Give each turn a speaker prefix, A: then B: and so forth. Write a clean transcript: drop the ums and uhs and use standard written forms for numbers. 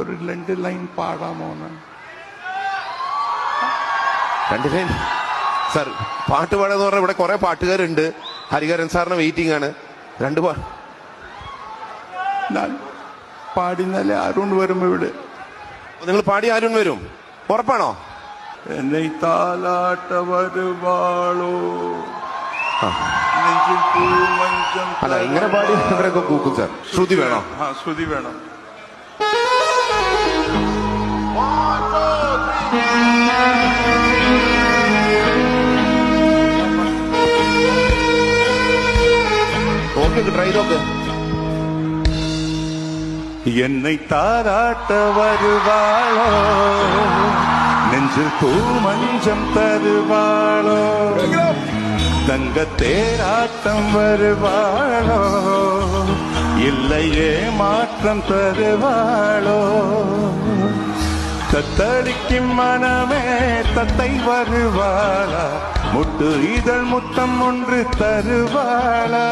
A: ഒരു 2 line പാടാമോന്ന്?
B: 2 line sir? പാട്ട് പാടാന്ന് പറഞ്ഞാൽ ഇവിടെ കുറെ പാട്ടുകാരുണ്ട്. ഹരിഹരൻ സാറിന് വെയിറ്റിംഗ് ആണ്. 2
A: ഞാൻ പാടിനാലേ അരുൺ വരുമ്പോ ഇവിടെ.
B: നിങ്ങൾ പാടി അരുൺ വരും, ഉറപ്പാണോ?
A: എന്നെ താലാട്ട വരുവാളോ നെഞ്ചിൽ പൂമഞ്ചം.
B: അല്ല, ഇങ്ങനെ പാടി ഇവരൊക്കെ കൂക്കും സാർ. ശ്രുതി വേണോ?
A: ശ്രുതി വേണം.
B: നോക്ക്, ട്രൈ നോക്ക്.
A: என்னை தாராட்ட வருவாளோ நெஞ்சில் பூமஞ்சம் தருவாளோ தங்க தேராட்டம் வருவாளோ இல்லையே மாற்றம் தருவாளோ தத்தளிக்கும் மனமே தத்தை வருவாளா முட்டு இதழ் முத்தம் ஒன்று தருவாளா